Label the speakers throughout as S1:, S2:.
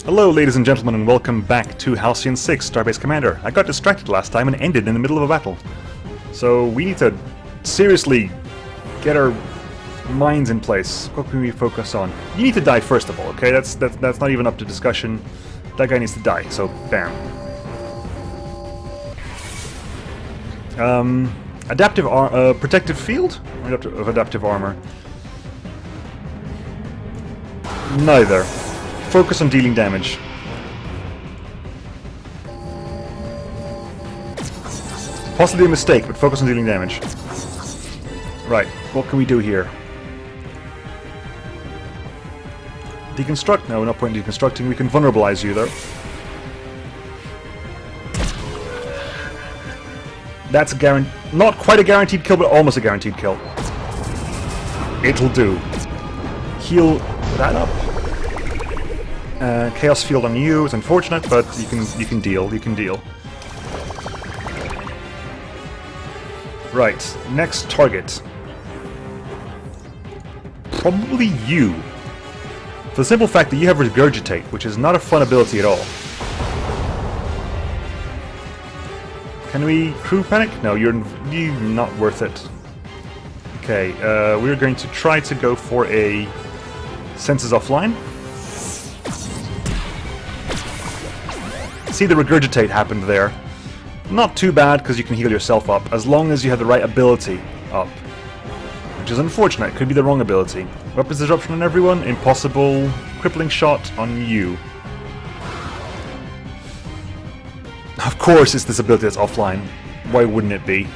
S1: Hello ladies and gentlemen, and welcome back to Halcyon 6, Starbase Commander. I got distracted last time and ended in the middle of a battle. So we need to seriously get our minds in place. What can we focus on? You need to die first of all, okay? That's not even up to discussion. That guy needs to die, so bam. Protective field? Or adaptive armor? Neither. Focus on dealing damage. Possibly a mistake, but focus on dealing damage. Right, what can we do here? Deconstruct? No, no point in deconstructing. We can vulnerabilize you, though. That's not quite a guaranteed kill, but almost a guaranteed kill. It'll do. Heal that up. Chaos field on you is unfortunate, but you can deal. You can deal. Right, next target. Probably you. For the simple fact that you have Regurgitate, which is not a fun ability at all. Can we crew panic? No, you're not worth it. Okay, we're going to try to go for a senses offline. See, the Regurgitate happened there. Not too bad, because you can heal yourself up, as long as you have the right ability up. Which is unfortunate, it could be the wrong ability. Weapons disruption on everyone, impossible. Crippling shot on you. Of course it's this ability that's offline. Why wouldn't it be?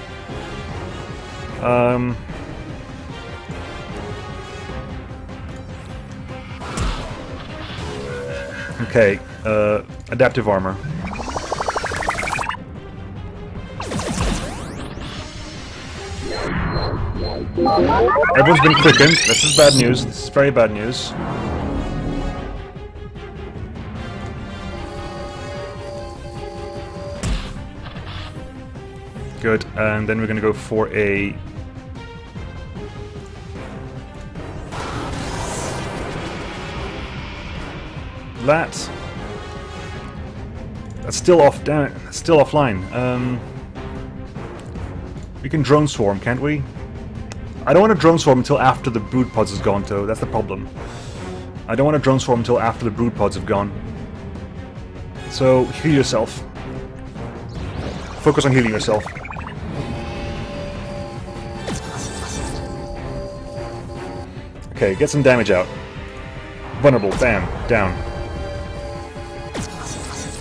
S1: Okay, adaptive armor. Everyone's been quickened. This is bad news. This is very bad news. Good, and then we're going to go for a... That's still off. Damn it! It's still offline. We can drone swarm, can't we? I don't want to drone swarm until after the brood pods has gone, though. That's the problem. I don't want to drone swarm until after the brood pods have gone. So heal yourself. Focus on healing yourself. Okay, get some damage out. Vulnerable. Bam. Down.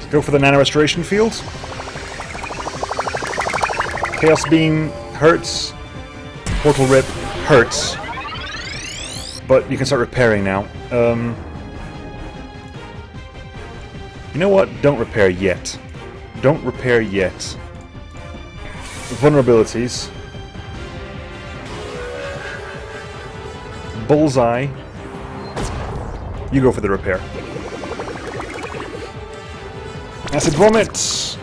S1: Go for the nano restoration field. Chaos beam hurts. Portal rip hurts. But you can start repairing now. You know what? Don't repair yet. Don't repair yet. Vulnerabilities. Bullseye. You go for the repair. Acid vomit.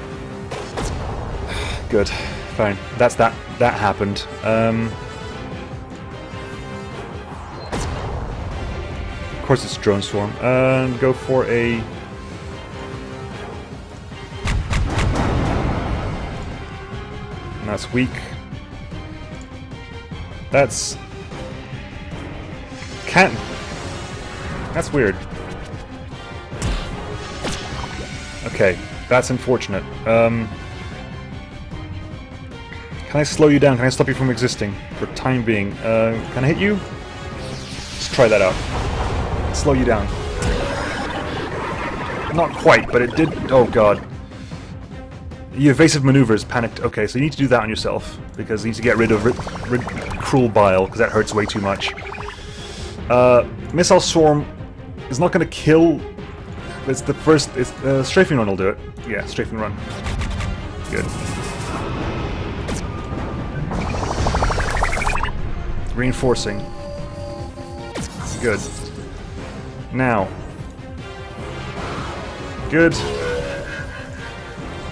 S1: Good. Fine. That's that. That happened. Of course it's drone swarm. And go for a... That's weak. That's... Can't... That's weird. Okay, that's unfortunate. Can I slow you down? Can I stop you from existing for time being? Can I hit you? Let's try that out. Slow you down. Not quite, but it did... Oh god. The evasive maneuvers panicked. Okay, so you need to do that on yourself, because you need to get rid of cruel bile, because that hurts way too much. Missile swarm is not going to kill. It's the first. It's strafing run will do it. Yeah, strafing run. Good. Reinforcing. Good. Now. Good.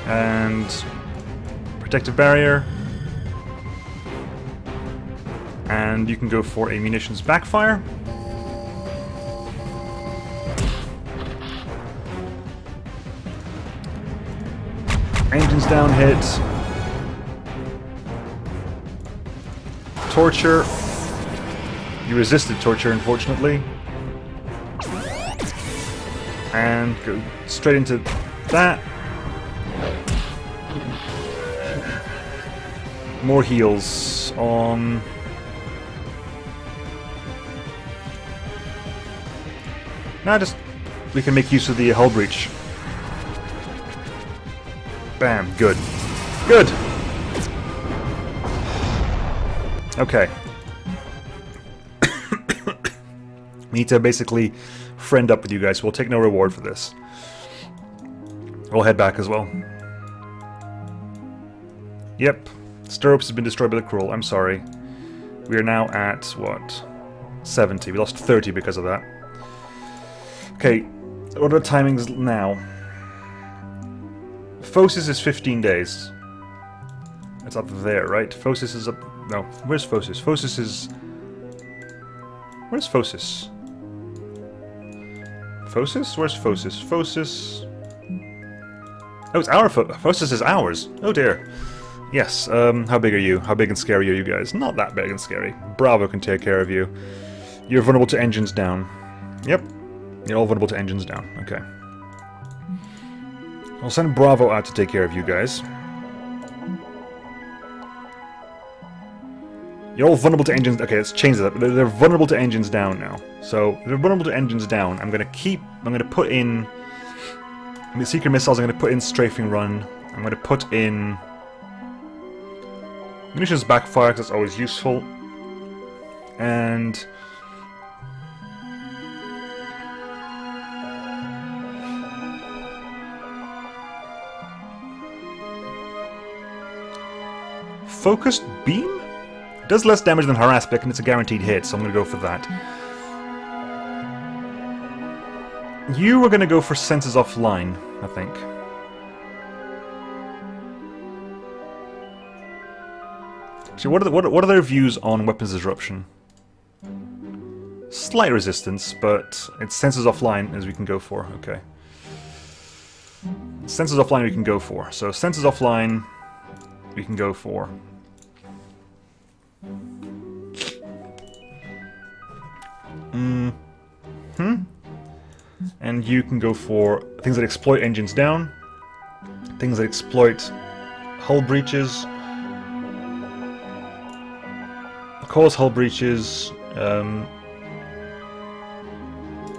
S1: And protective barrier. And you can go for a munitions backfire. Engines down hit. Torture. You resisted torture, unfortunately. And go straight into that. More heals on... Nah, just... we can make use of the hull breach. Bam, good. Good! Okay. We need to basically friend up with you guys. We'll take no reward for this. We'll head back as well. Yep. Stirrups has been destroyed by the Cruel. I'm sorry. We are now at, what? 70. We lost 30 because of that. Okay. What are the timings now? Phosis is 15 days. It's up there, right? Phosis is up... No. Where's Phosis? Phosis is... Where's Phosis? Phosis? Where's Phosis? Phosis... Oh, it's our Phosis is ours. Oh dear. Yes, how big are you? How big and scary are you guys? Not that big and scary. Bravo can take care of you. You're vulnerable to engines down. Yep. You're all vulnerable to engines down. Okay. I'll send Bravo out to take care of you guys. You're all vulnerable to engines... Okay, let's change that. They're vulnerable to engines down now. So, if they're vulnerable to engines down, I'm going to put in... The Seeker Missiles, I'm going to put in Strafing Run. I'm going to put in... Munitions Backfire, because that's always useful. And... Focused Beam? It does less damage than Harass, and it's a guaranteed hit, so I'm going to go for that. You were going to go for Senses Offline, I think. Actually, what are their views on Weapons Disruption? Slight resistance, but it's Senses Offline as we can go for. Okay. Senses Offline we can go for. So Senses Offline we can go for. And you can go for things that exploit engines down, things that exploit hull breaches, cause hull breaches,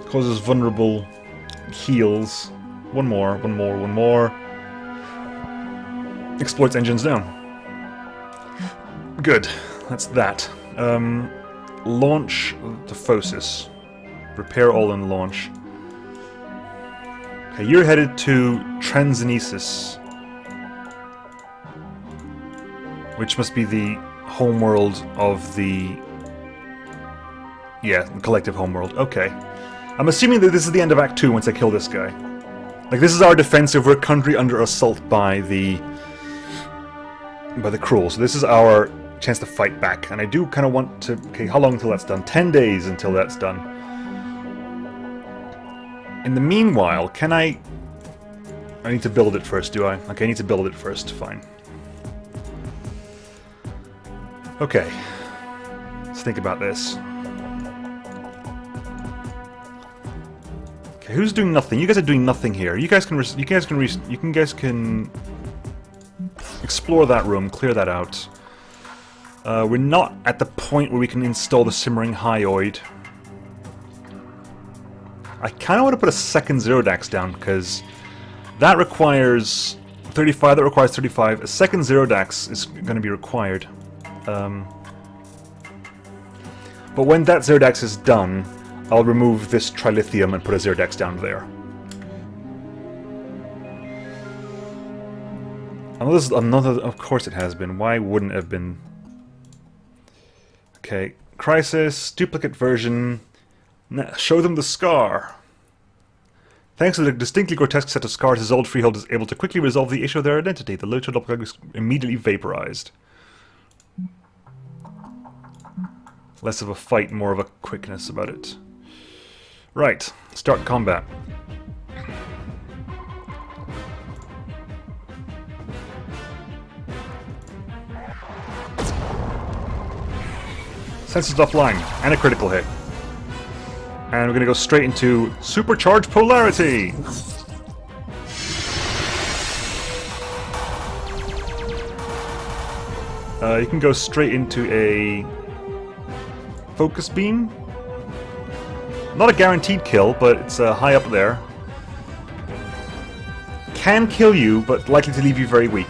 S1: causes vulnerable heals, one more, exploits engines down. Good, that's that. Launch the Phosis. Repair all and launch. Okay, you're headed to Transinesis, which must be the homeworld of the... Yeah, collective homeworld. Okay. I'm assuming that this is the end of Act 2 once I kill this guy. Like, this is our defensive. We're a country under assault by the Cruel, so this is our chance to fight back. And I do kind of want to... Okay, how long until that's done? 10 days until that's done. In the meanwhile, can I need to build it first, do I? Okay, I need to build it first. Fine. Okay. Let's think about this. Okay, who's doing nothing? You guys are doing nothing here. You guys can explore that room, clear that out. We're not at the point where we can install the Simmering Hyoid. I kind of want to put a second Zero Dax down, because that requires 35, that requires 35. A second Zero Dax is going to be required. But when that Zero Dax is done, I'll remove this Trilithium and put a Zero Dax down there. Another, of course it has been. Why wouldn't it have been? Okay, Crisis, duplicate version. Show them the scar. Thanks to the distinctly grotesque set of scars, his old freehold is able to quickly resolve the issue of their identity. The literal doppelganger is immediately vaporized. Less of a fight, more of a quickness about it. Right, start combat. Senses offline, and a critical hit. And we're going to go straight into Supercharged Polarity! You can go straight into a Focus Beam. Not a guaranteed kill, but it's high up there. Can kill you, but likely to leave you very weak.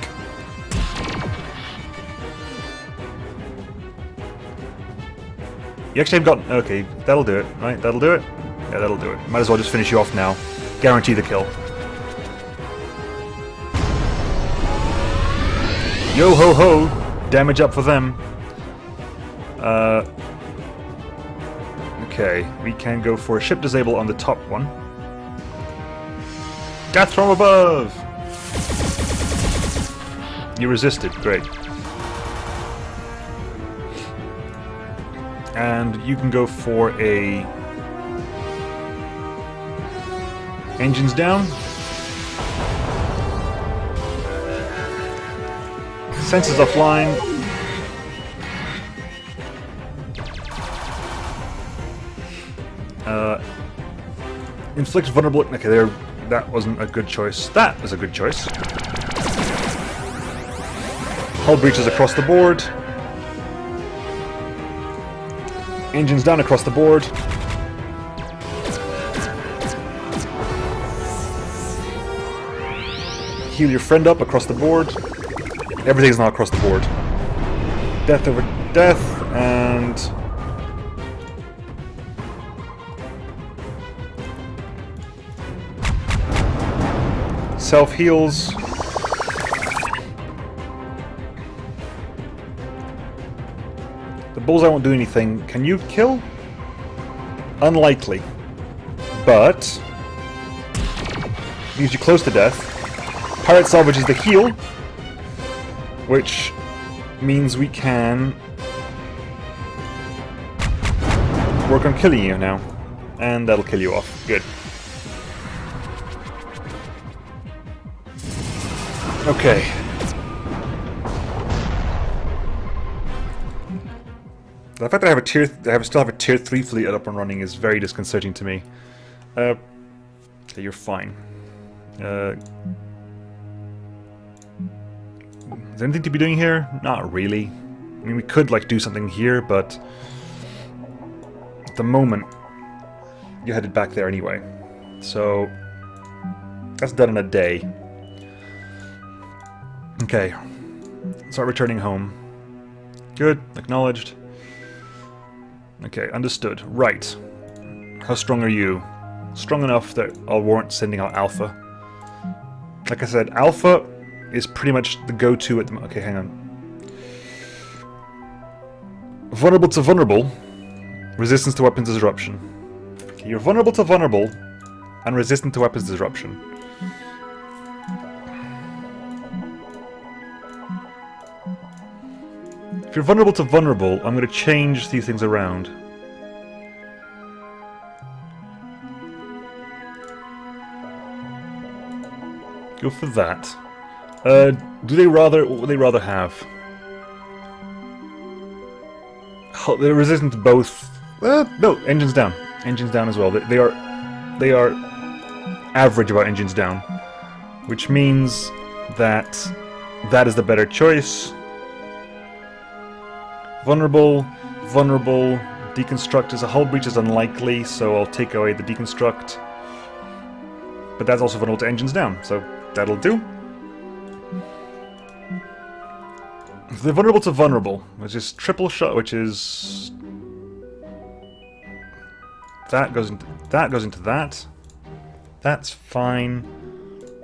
S1: You actually have got... Okay, that'll do it, right? That'll do it? Yeah, that'll do it. Might as well just finish you off now. Guarantee the kill. Yo ho ho! Damage up for them. Okay, we can go for a ship disable on the top one. Death from above! You resisted, great. And you can go for a... Engines down. Sensors offline. Inflict vulnerable... Okay, there. That wasn't a good choice. That was a good choice. Hull breaches across the board. Engines down across the board. Heal your friend up across the board. Everything's now across the board. Death over death, and... self-heals. The bullseye won't do anything. Can you kill? Unlikely. But... leaves you close to death. Pirate Salvage is the heal, which means we can work on killing you now. And that'll kill you off. Good. Okay. The fact that still have a tier 3 fleet up and running is very disconcerting to me. Okay, you're fine. Is there anything to be doing here? Not really. I mean, we could like do something here, but at the moment you're headed back there anyway. So that's done in a day. Okay. Start returning home. Good. Acknowledged. Okay, understood. Right. How strong are you? Strong enough that I'll warrant sending out Alpha. Like I said, Alpha is pretty much the go-to at the moment. Okay, hang on. Vulnerable to vulnerable. Resistance to weapons disruption. Okay, you're vulnerable to vulnerable and resistant to weapons disruption. If you're vulnerable to vulnerable, I'm going to change these things around. Go for that. What would they rather have? They're resistant to both. No, engines down. Engines down as well. They are average about engines down, which means that is the better choice. Vulnerable, deconstruct is a hull breach is unlikely, so I'll take away the deconstruct. But that's also vulnerable to engines down, so that'll do. They're vulnerable to vulnerable, which is triple shot, which is... that goes into that. That's fine.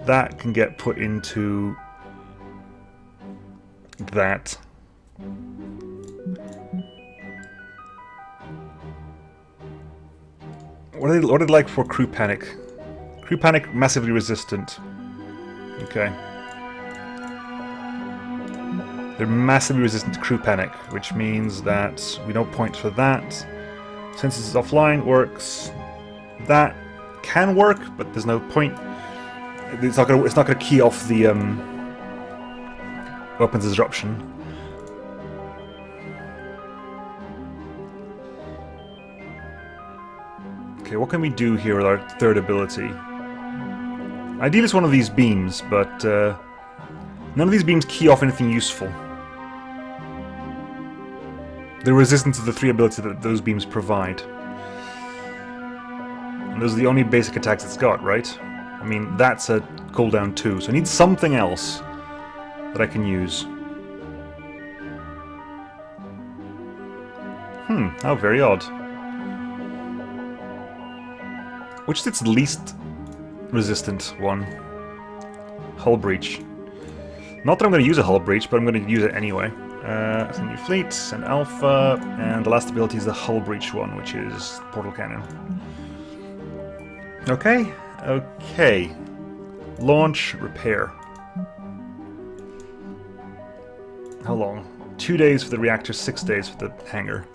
S1: That can get put into that. What are they like for crew panic? Crew panic, massively resistant. Okay. They're massively resistant to crew panic, which means that we don't point for that. Since it's offline, works. That can work, but there's no point. It's not gonna key off the weapons disruption. Okay, what can we do here with our third ability? Ideally it's one of these beams, but none of these beams key off anything useful. They're resistant to the 3 abilities that those beams provide. And those are the only basic attacks it's got, right? I mean, that's a cooldown too, so I need something else that I can use. How very odd. Which is its least resistant one? Hull breach. Not that I'm going to use a hull breach, but I'm going to use it anyway. Send new fleet, send alpha, and the last ability is the hull breach one, which is portal cannon. Okay, okay. Launch, repair. How long? 2 days for the reactor, 6 days for the hangar.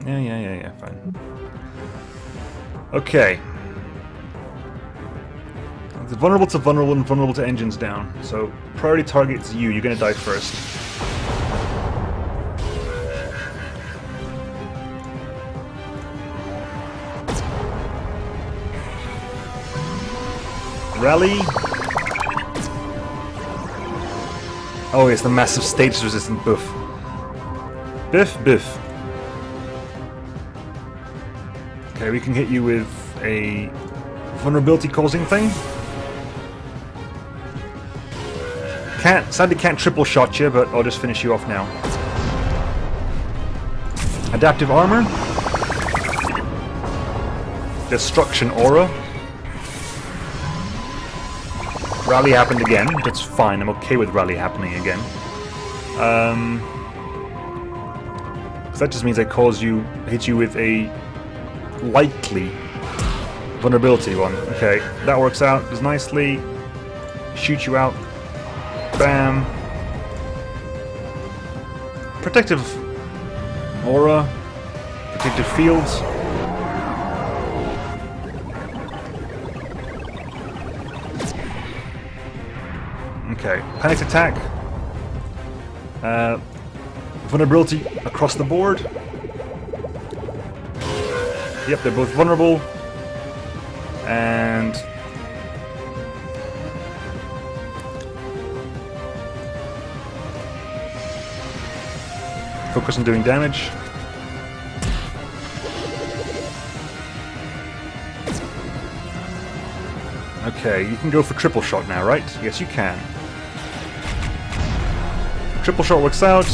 S1: Yeah, fine. Okay. It's vulnerable to vulnerable and vulnerable to engines down. So, priority target is you. You're gonna die first. Rally. Oh, it's the massive status resistant buff. Biff. Okay, we can hit you with a vulnerability causing thing. Sadly can't triple shot you, but I'll just finish you off now. Adaptive armor. Destruction aura. Rally happened again. That's fine. I'm okay with rally happening again. Because that just means I hit you with a likely vulnerability one. Okay, that works out just nicely. Shoot you out. Bam. Protective aura. Protective fields. Okay, panicked attack. Vulnerability across the board. Yep, they're both vulnerable. And focus on doing damage. Okay, you can go for triple shot now, right? Yes, you can. Triple shot works out.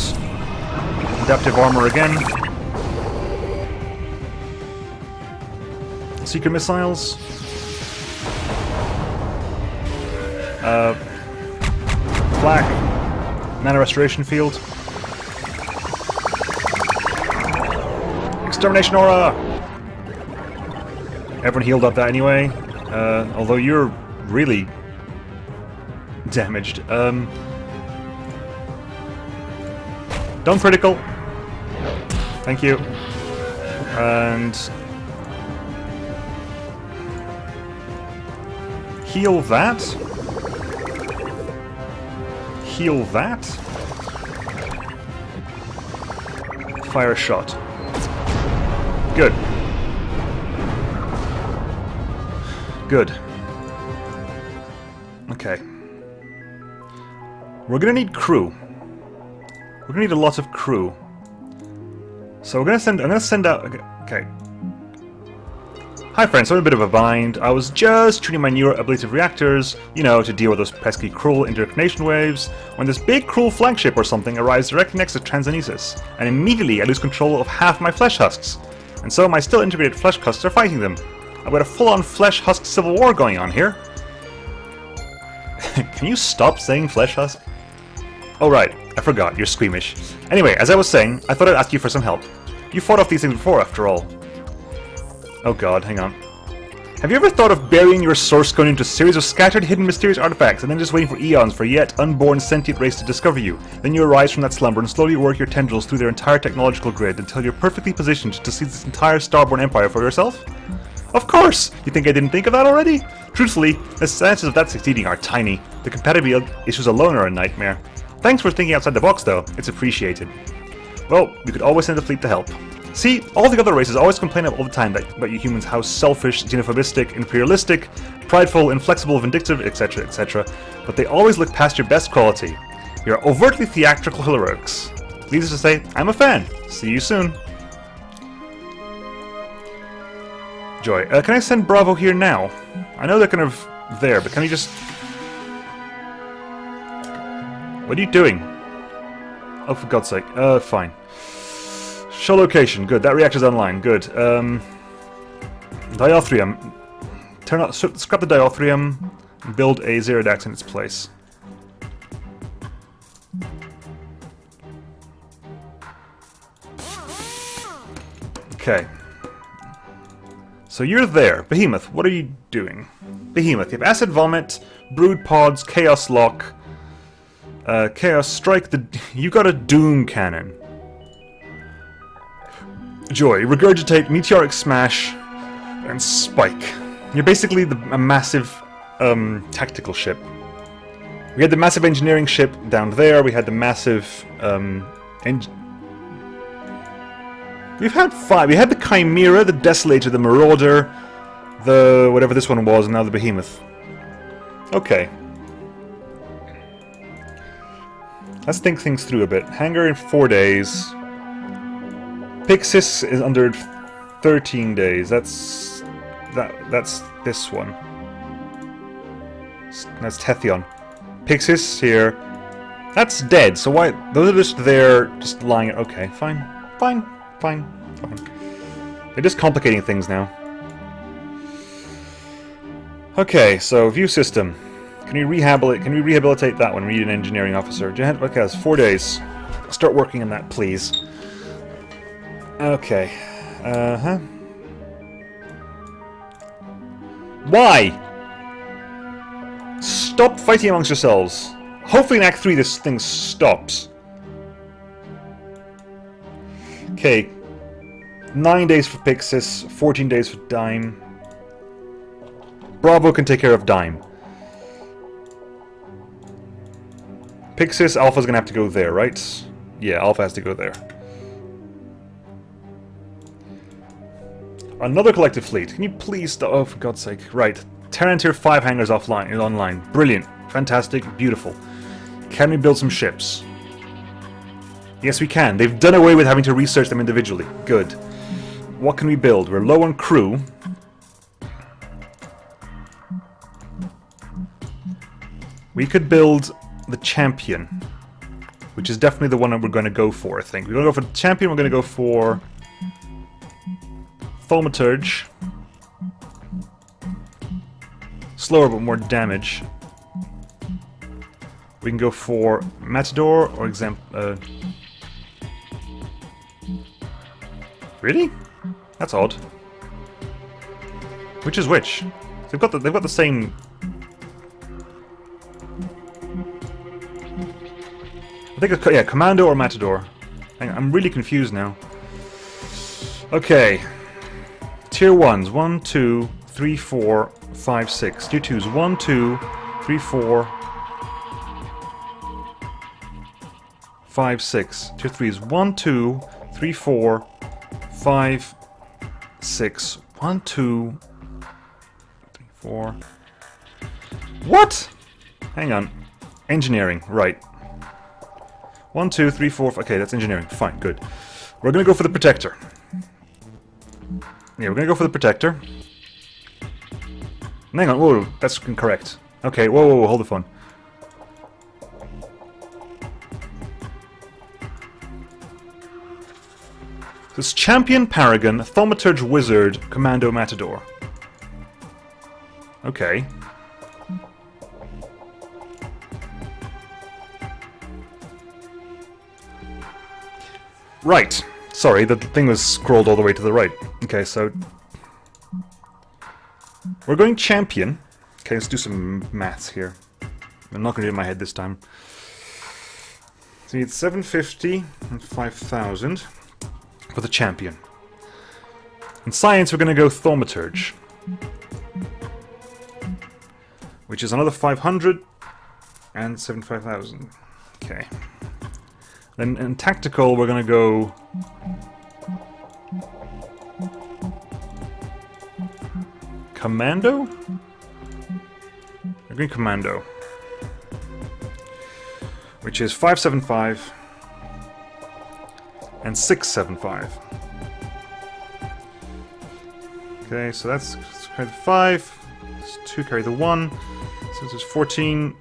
S1: Adaptive armor again. Secret missiles. Flak. Mana restoration field. Extermination aura! Everyone healed up that anyway. Although you're really damaged. Don't critical. Thank you. And heal that. Heal that. Fire a shot. Good. Good. Okay. We're gonna need crew. We're gonna need a lot of crew. So I'm gonna send out. Okay. Hi friends, I'm in a bit of a bind. I was just tuning my newer ablative reactors, you know, to deal with those pesky cruel interconnection waves, when this big cruel flagship or something arrives directly next to Transonesis, and immediately I lose control of half my flesh husks. And so my still integrated flesh husks are fighting them. I've got a full-on flesh husk civil war going on here. Can you stop saying flesh husk? Oh right, I forgot, you're squeamish. Anyway, as I was saying, I thought I'd ask you for some help. You fought off these things before, after all. Oh god, hang on. Have you ever thought of burying your source cone into a series of scattered, hidden, mysterious artifacts, and then just waiting for eons for a yet unborn sentient race to discover you? Then you arise from that slumber and slowly work your tendrils through their entire technological grid until you're perfectly positioned to seize this entire starborn empire for yourself? Of course! You think I didn't think of that already? Truthfully, the chances of that succeeding are tiny. The compatibility issues alone are a nightmare. Thanks for thinking outside the box though, it's appreciated. Well, we could always send a fleet to help. See, all the other races always complain all the time about you humans how selfish, xenophobistic, imperialistic, prideful, inflexible, vindictive, etc., etc. But they always look past your best quality. Your overtly theatrical heroics. Needless to say, I'm a fan. See you soon. Joy. Can I send Bravo here now? I know they're kind of there, but can we just... What are you doing? Oh, for God's sake. Fine. Show location. Good. That reactor's online. Good. Dialthrium. Scrap the dialthrium and build a Zerodax in its place. Okay. So you're there. Behemoth, what are you doing? Behemoth, you have Acid Vomit, Brood Pods, Chaos Lock, Chaos Strike, you got a Doom Cannon. Joy, Regurgitate, Meteoric Smash, and Spike. You're basically a massive tactical ship. We had the massive engineering ship down there, we had the massive We've had 5. We had the Chimera, the Desolator, the Marauder, the whatever this one was, and now the Behemoth. Okay. Let's think things through a bit. Hangar in 4 days. Pixis is under 13 days. That's this one. That's Tethion. Pixis here. That's dead. So why? Those are just there, just lying. Okay, fine, fine. Fine. They're just complicating things now. Okay, so view system. Can we rehabilitate that one? We need an engineering officer. Okay, that's 4 days. Start working on that, please. Okay. Why? Stop fighting amongst yourselves. Hopefully in Act 3 this thing stops. Okay, 9 days for Pixis, 14 days for Dime. Bravo can take care of Dime. Pixis, Alpha's gonna have to go there, right? Yeah, Alpha has to go there. Another collective fleet. Can you please stop? Oh, for God's sake. Right. Terran Tier 5 hangars offline is online. Brilliant. Fantastic. Beautiful. Can we build some ships? Yes, we can. They've done away with having to research them individually. Good. What can we build? We're low on crew. We could build the Champion, which is definitely the one that we're going to go for, I think. We're going to go for the Champion, we're going to go for Thaumaturge. Slower but more damage. We can go for Matador or Really? That's odd. Which is which? They've got the same. I think it's, yeah, Commando or Matador. Hang on, I'm really confused now. Okay. Tier 1s. 1, 2, 3, 4, 5, 6. Tier 2s. 1, 2, 3, 4, 5, 6. Tier 3s. 1, 2, 3, 4, 5, 6. 1, 2, 3, 4. What? Hang on. Engineering. Right. 1, 2, 3, 4. Okay, that's engineering. Fine, good. We're gonna go for the Protector. Yeah, we're gonna go for the Protector. Hang on, whoa, that's incorrect. Okay, whoa, hold the phone. So it's Champion, Paragon, Thaumaturge, Wizard, Commando, Matador. Okay. Right. Sorry, the thing was scrolled all the way to the right. Okay, so we're going Champion. Okay, let's do some maths here. I'm not going to do it in my head this time. So you need 750 and 5,000 for the Champion. In Science, we're going to go Thaumaturge, which is another 500 and 75,000. Okay. Then in Tactical, we're going to go Commando? We're going Commando. Which is 575 and 675. Okay, so that's carry the 5. It's 2 carry the 1. So there's 14.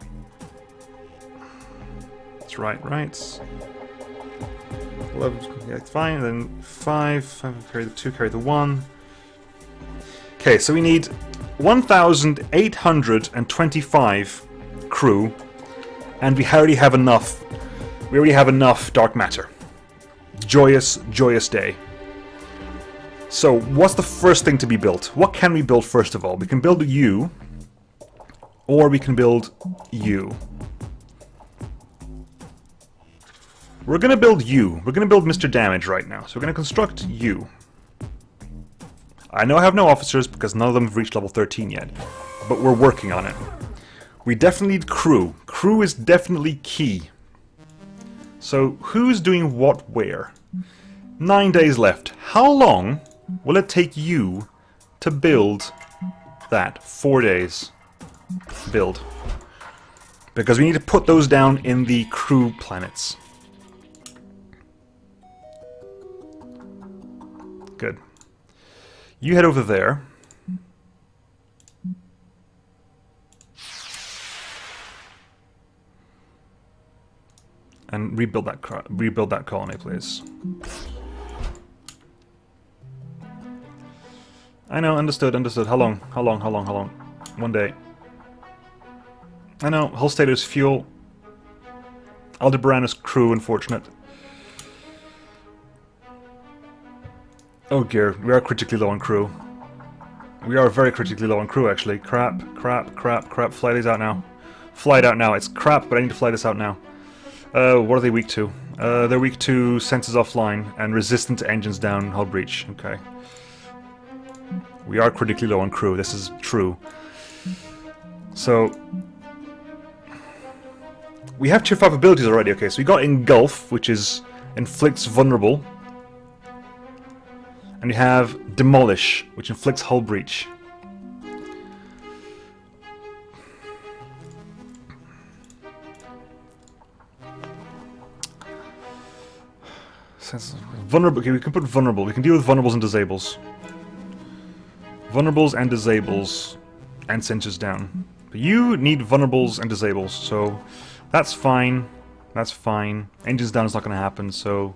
S1: That's right. 11, yeah, it's fine. And then 5 carry the 2, carry the 1. Okay, so we need 1,825 crew, and we already have enough. We already have enough dark matter. Joyous, joyous day. So, what's the first thing to be built? What can we build first of all? We can build you, or we can build you. We're gonna build you. We're gonna build Mr. Damage right now. So we're gonna construct you. I know I have no officers because none of them have reached level 13 yet, but we're working on it. We definitely need crew. Crew is definitely key. So who's doing what where? 9 days left. How long will it take you to build that? 4 days. Build. Because we need to put those down in the crew planets. Good. You head over there. And rebuild that colony, please. I know, understood. How long? 1 day. I know, Holstater's fuel. Aldebaran's crew, unfortunate. Oh dear, we are critically low on crew. We are very critically low on crew, actually. Crap. Fly these out now. Fly it out now. It's crap, but I need to fly this out now. What are they weak to? They're weak to sensors offline and resistant to engines down, hull breach. Okay. We are critically low on crew. This is true. So we have tier 5 abilities already. Okay, so we got Engulf, which is inflicts vulnerable. And we have Demolish, which inflicts hull breach. Vulnerable. Okay, we can put vulnerable. We can deal with vulnerables and disables. Vulnerables and disables, and sensors down. But you need vulnerables and disables, so that's fine. That's fine. Engines down is not going to happen, so.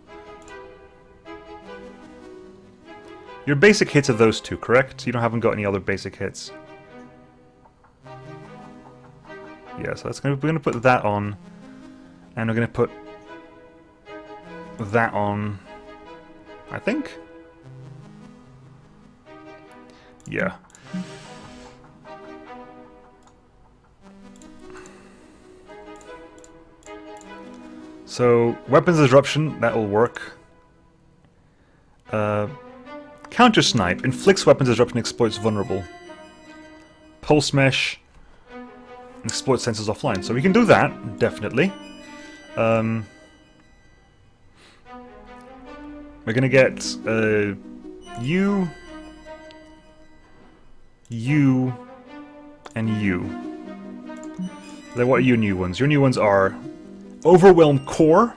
S1: Your basic hits are those two, correct? You haven't got any other basic hits. Yeah, so we're going to put that on, and we're going to put that on, I think? Yeah. So, weapons disruption, that will work. Counter snipe, inflicts weapons disruption, exploits vulnerable. Pulse mesh, exploits sensors offline. So we can do that, definitely. We're gonna get you, and you. Then what are your new ones? Your new ones are Overwhelm Core,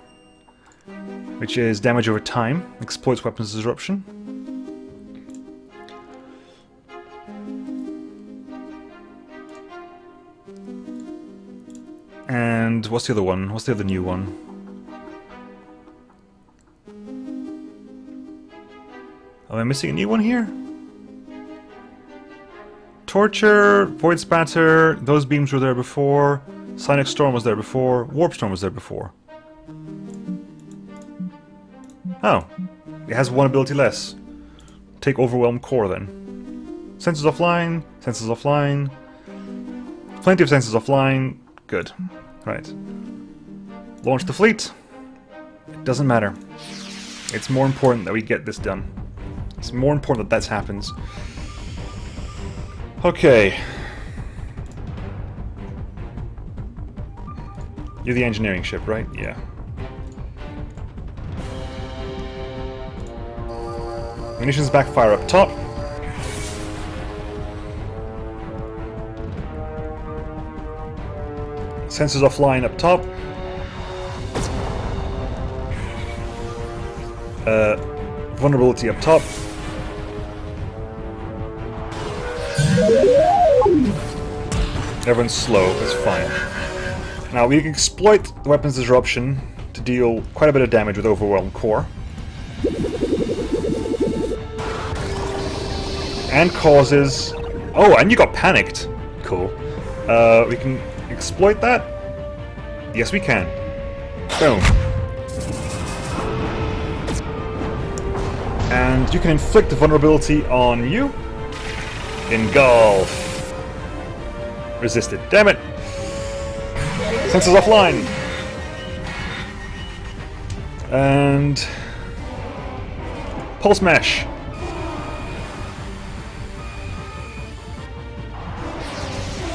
S1: which is damage over time, exploits weapons disruption. And what's the other one? What's the other new one? Am I missing a new one here? Torture, Void Spatter, those beams were there before. Sonic Storm was there before. Warp Storm was there before. Oh. It has one ability less. Take Overwhelm Core then. Sensors offline. Sensors offline. Plenty of sensors offline. Good. Right. Launch the fleet. It doesn't matter. It's more important that we get this done. It's more important that happens. Okay. You're the engineering ship, right? Yeah. Munitions backfire up top. Sensors offline up top. Vulnerability up top. Everyone's slow, it's fine. Now we can exploit the weapon's disruption to deal quite a bit of damage with Overwhelmed Core. And causes... Oh, and you got panicked. Cool. We can exploit that? Yes, we can. Boom. And you can inflict a vulnerability on you. Engulf. Resisted. Damn it! Sensors offline! And... Pulse Mesh.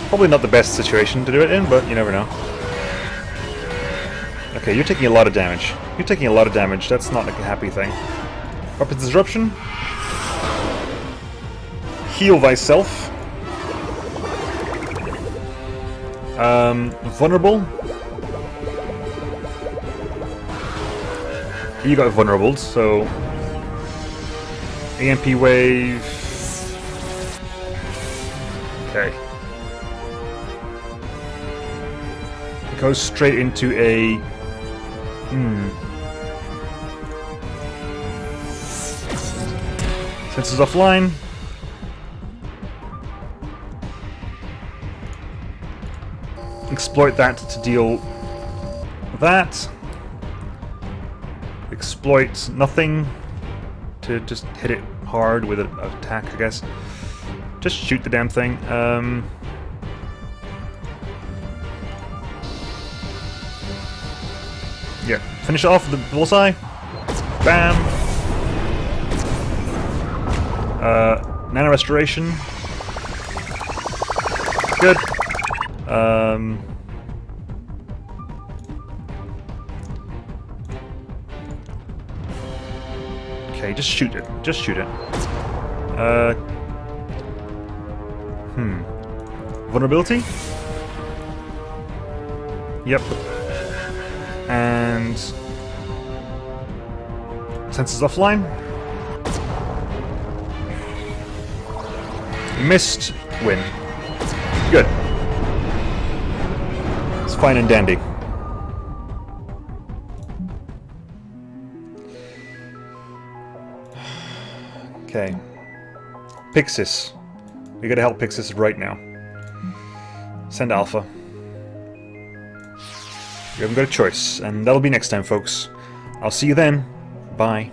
S1: Probably not the best situation to do it in, but you never know. Okay, you're taking a lot of damage. You're taking a lot of damage. That's not like a happy thing. Weapons Disruption. Heal thyself. Vulnerable. You got vulnerable, so... EMP wave... Okay. It goes straight into a... Sensors offline. Exploit that to deal with that. Exploit nothing to just hit it hard with an attack, I guess. Just shoot the damn thing. Yeah, finish it off with the bullseye. Bam. Nano restoration. Good. Okay, just shoot it. Just shoot it. Vulnerability? Yep. And... Sensors offline. Missed. Win. Good. It's fine and dandy. Okay. Pixis. We gotta help Pixis right now. Send Alpha. We haven't got a choice, and that'll be next time, folks. I'll see you then. Bye.